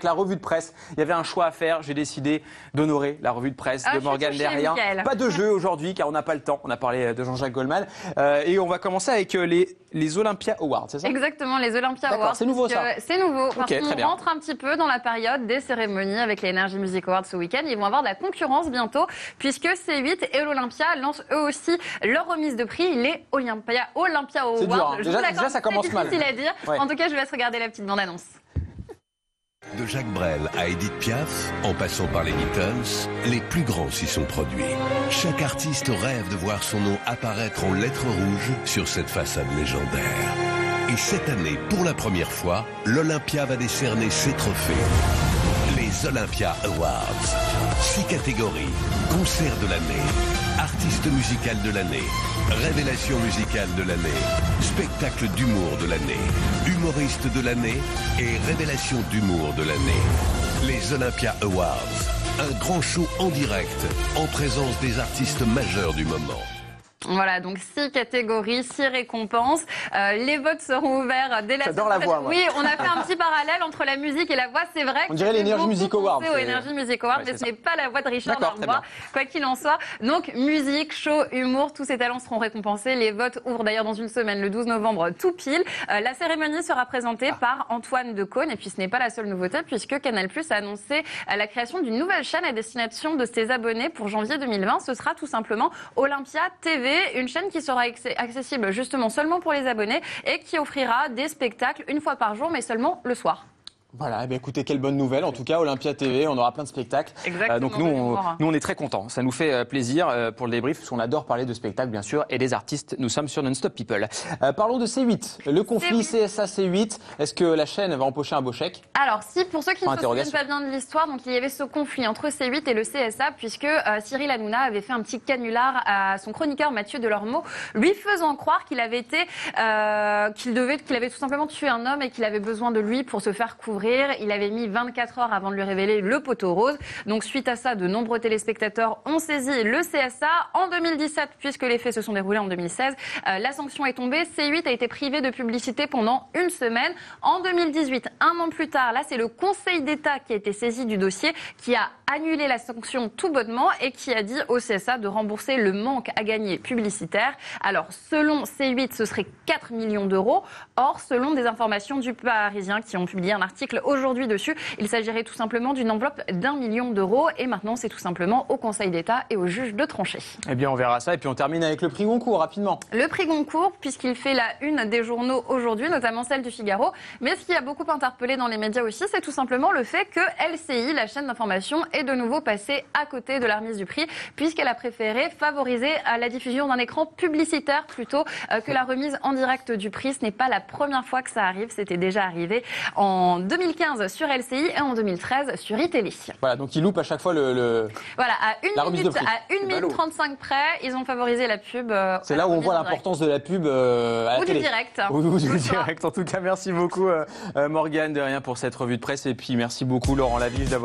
La revue de presse, il y avait un choix à faire. J'ai décidé d'honorer la revue de presse de Morgane Derrien. Pas de jeu aujourd'hui car on n'a pas le temps. On a parlé de Jean-Jacques Goldman. Et on va commencer avec les Olympia Awards, c'est ça? Exactement, les Olympia Awards. C'est nouveau ça? C'est nouveau. Okay, parce qu'on rentre un petit peu dans la période des cérémonies avec les Energy Music Awards ce week-end. Ils vont avoir de la concurrence bientôt puisque C8 et l'Olympia lancent eux aussi leur remise de prix, les Olympia Awards. C'est dur, hein. Déjà ça commence mal. C'est difficile à dire. Ouais. En tout cas, je vous laisse regarder la petite bande-annonce. De Jacques Brel à Edith Piaf, en passant par les Beatles, les plus grands s'y sont produits. Chaque artiste rêve de voir son nom apparaître en lettres rouges sur cette façade légendaire. Et cette année, pour la première fois, l'Olympia va décerner ses trophées. Les Olympia Awards. 6 catégories. Concert de l'année, artiste musical de l'année, révélation musicale de l'année, spectacle d'humour de l'année, humoriste de l'année et révélation d'humour de l'année. Les Olympia Awards. Un grand show en direct, en présence des artistes majeurs du moment. Voilà, donc 6 catégories, 6 récompenses. Les votes seront ouverts dès la J'adore la voix. Oui, on a fait un petit parallèle entre la musique et la voix. C'est vrai. On dirait les Energy Music Awards. Au Energy Music Awards, mais ce n'est pas la voix de Richard Darbois, quoi qu'il en soit. Donc musique, show, humour, tous ces talents seront récompensés. Les votes ouvrent d'ailleurs dans une semaine, le 12 novembre, tout pile. La cérémonie sera présentée par Antoine Decaune. Et puis ce n'est pas la seule nouveauté puisque Canal+ a annoncé la création d'une nouvelle chaîne à destination de ses abonnés pour janvier 2020. Ce sera tout simplement Olympia TV. Une chaîne qui sera accessible justement seulement pour les abonnés et qui offrira des spectacles une fois par jour, mais seulement le soir. Voilà, écoutez, quelle bonne nouvelle. En tout cas, Olympia TV, on aura plein de spectacles. Donc nous, on est très contents. Ça nous fait plaisir pour le débrief, parce qu'on adore parler de spectacles, bien sûr, et des artistes. Nous sommes sur Non-Stop People. Parlons de C8. Le conflit CSA-C8. Est-ce que la chaîne va empocher un beau chèque? Alors, si, pour ceux qui ne se souviennent pas bien de l'histoire, donc il y avait ce conflit entre C8 et le CSA, puisque Cyril Hanouna avait fait un petit canular à son chroniqueur Mathieu Delormeau, lui faisant croire qu'il avait été, qu'il avait tout simplement tué un homme et qu'il avait besoin de lui pour se faire couvrir. Il avait mis 24 heures avant de lui révéler le poteau rose. Donc suite à ça, de nombreux téléspectateurs ont saisi le CSA. En 2017, puisque les faits se sont déroulés en 2016, la sanction est tombée. C8 a été privé de publicité pendant une semaine. En 2018, un an plus tard, là c'est le Conseil d'État qui a été saisi du dossier, qui a annulé la sanction tout bonnement et qui a dit au CSA de rembourser le manque à gagner publicitaire. Alors selon C8, ce serait 4 millions d'euros. Or, selon des informations du Parisien qui ont publié un article aujourd'hui dessus, il s'agirait tout simplement d'une enveloppe d'1 million d'euros. Et maintenant, c'est tout simplement au Conseil d'État et au juge de trancher. Eh bien, on verra ça. Et puis, on termine avec le prix Goncourt, rapidement. Le prix Goncourt, puisqu'il fait la une des journaux aujourd'hui, notamment celle du Figaro. Mais ce qui a beaucoup interpellé dans les médias aussi, c'est tout simplement le fait que LCI, la chaîne d'information, est de nouveau passée à côté de la remise du prix, puisqu'elle a préféré favoriser la diffusion d'un écran publicitaire plutôt que la remise en direct du prix. Ce n'est pas la première fois que ça arrive. C'était déjà arrivé en 2015 sur LCI et en 2013 sur iTélé. Voilà, donc ils loupent à chaque fois Voilà, à 1 minute 35 près, ils ont favorisé la pub. C'est là où on voit l'importance de la pub à la télé. Du direct. Ou du direct. En tout cas, merci beaucoup Morgane Derrien pour cette revue de presse. Et puis merci beaucoup Laurent Lavige d'avoir